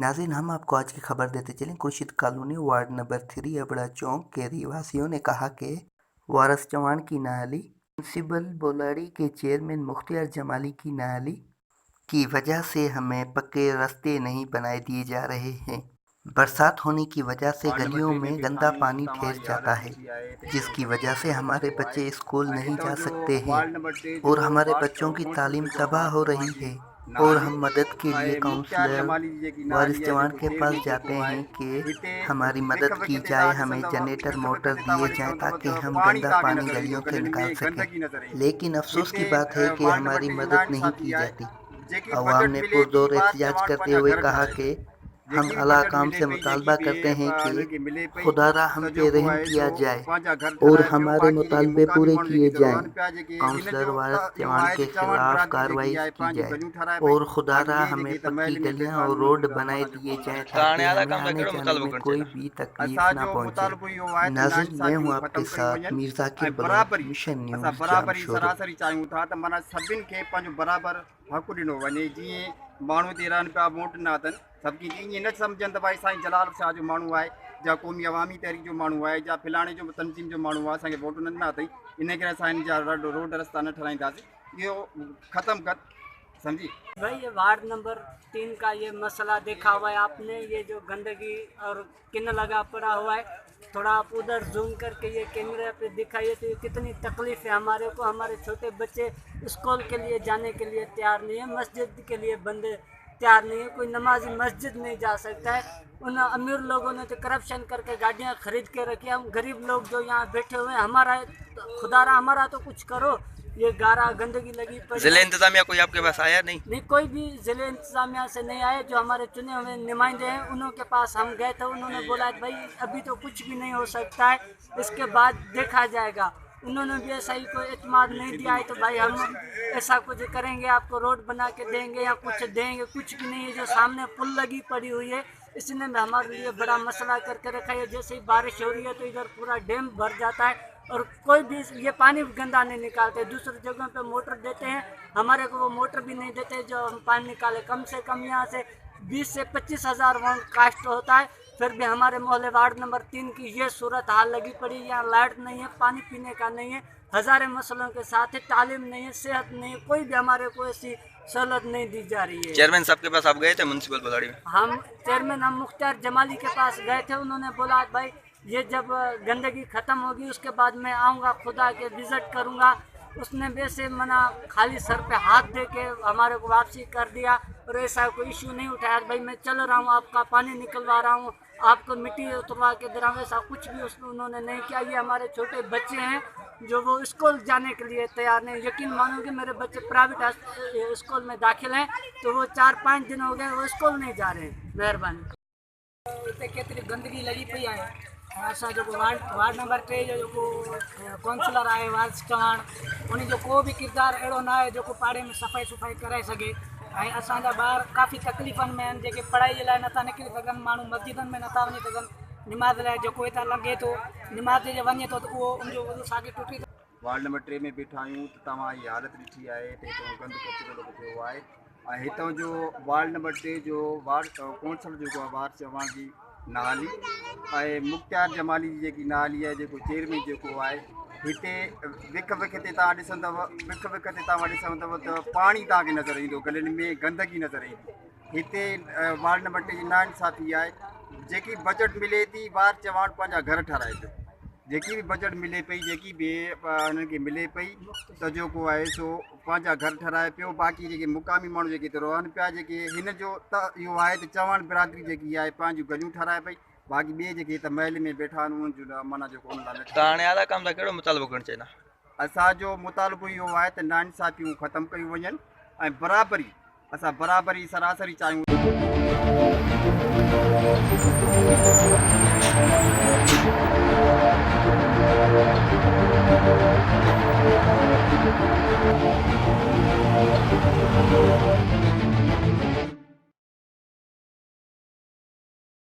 नाज़रीन, हम आपको आज की खबर देते चलें। खुर्शीद कॉलोनी वार्ड नंबर 3 अबड़ा चौक के रहवासियों ने कहा कि वारस चौहान की नाअहली, म्यूनसिपल बोलाड़ी के चेयरमैन मुख्तियार जमाली की नाअहली की वजह से हमें पक्के रास्ते नहीं बनाए दिए जा रहे हैं। बरसात होने की वजह से गलियों में गंदा पानी ठहर जाता है, जिसकी वजह से हमारे बच्चे स्कूल नहीं जा सकते हैं और हमारे बच्चों की तालीम तबाह हो रही है। और हम मदद के लिए काउंसलर वारिस चौहान के पास जाते हैं कि हमारी मदद की जाए, हमें जनरेटर मोटर दिए जाएं ताकि हम गंदा पानी गलियों से निकाल सकें। लेकिन अफसोस की बात है कि हमारी मदद नहीं की जाती। अवाम ने पुरजोर एहतजाज करते हुए कहा कि हम अला काम से मुतालबा करते हैं कि खुदारा हम पे रहम किया जाए और हमारे मुतालबे पूरे किए जाएं। काउंसलर वारिस चौहान के खिलाफ कार्रवाई की जाए और खुदारा हमें पक्की गलियां और रोड बनाए दिए जाएं ताकि हमें आने जाने में कोई भी तकलीफ ना पहुंचे। नाज़रीन, मैं हूं आपके साथ Mir Zakir Baloch, mission news Jamshoro. हक़ ॾिनो वञे। जीअं माण्हू हिते रहनि पिया वोट न अथनि, सभु ईअं न सम्झनि त भाई साईं जलाल शाह जो माण्हू आहे, या क़ौमी अवामी तहरीक जो माण्हू आहे, या फलाणे जो तनज़ीम जो माण्हू आहे, असांखे वोट न ॾिना अथई, इन करे असां हिन जा रोड रस्ता न ठहाईंदासीं। इहो ख़त्म कर, समझी भाई। ये वार्ड नंबर 3 का ये मसला देखा हुआ है आपने, ये जो गंदगी और किन लगा पड़ा हुआ है। थोड़ा आप उधर जूम करके ये कैमरे पे दिखाइए तो ये कितनी तकलीफ़ है हमारे को। हमारे छोटे बच्चे स्कूल के लिए जाने के लिए तैयार नहीं है, मस्जिद के लिए बंदे तैयार नहीं है, कोई नमाजी मस्जिद नहीं जा सकता है। उन अमीर लोगों ने तो करप्शन करके गाड़ियाँ खरीद के रखी, हम गरीब लोग जो यहाँ बैठे हुए हैं, हमारा खुदारा हमारा तो कुछ करो। ये गारा गंदगी लगी पड़ी। जिले इंतजामिया कोई आपके पास आया नहीं? कोई भी जिले इंतजामिया से नहीं आए। जो हमारे चुने हुए नुमाइंदे हैं उन्हों के पास हम गए थे, उन्होंने बोला भाई अभी तो कुछ भी नहीं हो सकता है, इसके बाद देखा जाएगा। उन्होंने भी ऐसा ही कोई एतमाद नहीं दिया है तो भाई हम ऐसा कुछ करेंगे, आपको रोड बना के देंगे या कुछ देंगे, कुछ भी नहीं है। जो सामने पुल लगी पड़ी हुई है, इसने भी हमारे लिए बड़ा मसला करके रखा है। जैसे ही बारिश हो रही है तो इधर पूरा डैम भर जाता है और कोई भी ये पानी गंदा नहीं निकालते। दूसरी जगहों पे मोटर देते हैं, हमारे को वो मोटर भी नहीं देते जो हम पानी निकाले। कम से कम यहाँ से 20 से 25 हज़ार वहाँ कास्ट होता है, फिर भी हमारे मोहल्ले वार्ड नंबर 3 की ये सूरत हाल लगी पड़ी। यहाँ लाइट नहीं है, पानी पीने का नहीं है, हज़ारे मसलों के साथ है, तालीम नहीं है, सेहत नहीं है, कोई भी हमारे को ऐसी सहूलत नहीं दी जा रही है। चेयरमैन साहब के पास आप गए थे म्यूनसिपल बोलाड़ी में? हम मुख्तियार जमाली के पास गए थे, उन्होंने बोला भाई ये जब गंदगी ख़त्म होगी उसके बाद मैं आऊँगा, खुदा के विज़िट करूँगा। उसने वैसे मना खाली सर पे हाथ दे के हमारे को वापसी कर दिया और ऐसा कोई इशू नहीं उठाया भाई मैं चल रहा हूँ, आपका पानी निकलवा रहा हूँ, आपको मिट्टी उतरवा के दे रहा हूँ। ऐसा कुछ भी उन्होंने नहीं किया। ये हमारे छोटे बच्चे हैं जो वो स्कूल जाने के लिए तैयार नहीं। यकीन मानो कि मेरे बच्चे प्राइवेट स्कूल में दाखिल हैं तो वो 4-5 दिन हो गए वो स्कूल नहीं जा रहे हैं। मेहरबानी। केतरी गंदगी लगी पई है। असां जो वार्ड नंबर 3 जो काउंसलर आहे वारिस चौहान, उन जो को भी किरदारु अहिड़ो न आहे जो पाड़े में सफ़ाई कराए सघे। ऐं असांजा ॿार काफ़ी तकलीफ़ुनि में आहिनि, जेके पढ़ाई जे लाइ नथा निकिरी सघनि, माण्हू मस्जिदनि में नथा वञी सघनि। निमाज़ लाइ जेको हितां लॻे थो, निमाज़ जे वञे थो त उहो साॻे टुटी थो। वार्ड नंबर 3 में बीठा आहियूं त तव्हां इहा हालत ॾिठी आहे त हितां गंद कचिरो थियो आहे। ऐं हितां जो वार्ड नंबर 3 जो वार्ड काउंसलर जेको आहे वारिस चौहान जी नाली ऐं मुख्तियार जमाली जी जेकी नाली आहे, जेको चेयरमैन जेको आहे, हिते विख ते तव्हां ॾिसंदव, विख ते तव्हां ॾिसंदव त पाणी तव्हांखे नज़र ईंदो, गलियुनि में गंदगी नज़र ईंदी। हिते वार्ड नंबर 3 जी नाइंसाफ़ी आहे। जेकी बजट मिले थी वारिस चौहान पंहिंजा घर ठाराए पियो, जेकी भी बजट मिले पई, जेकी भी उन्हनि खे मिले पई त जेको आहे सो पंहिंजा घर ठाराए पियो। बाक़ी जेके मुक़ामी माण्हू जेके हिते रहनि पिया, जेके हिन जो त इहो आहे त चौहान बिरादरी जेकी आहे पंहिंजूं गलियूं ठाराए पई। बाक़ी ॿिए जेके हिते महल में वेठा आहिनि उन्हनि जो माना जेको उन लाइ त हाणे आला काम सां कहिड़ो मुतालबो करणु चाहींदा? असांजो मुतालबो इहो आहे त नाइंसाफ़ियूं ख़तमु कयूं वञनि ऐं बराबरी, असां बराबरी सरासरी चाहियूं।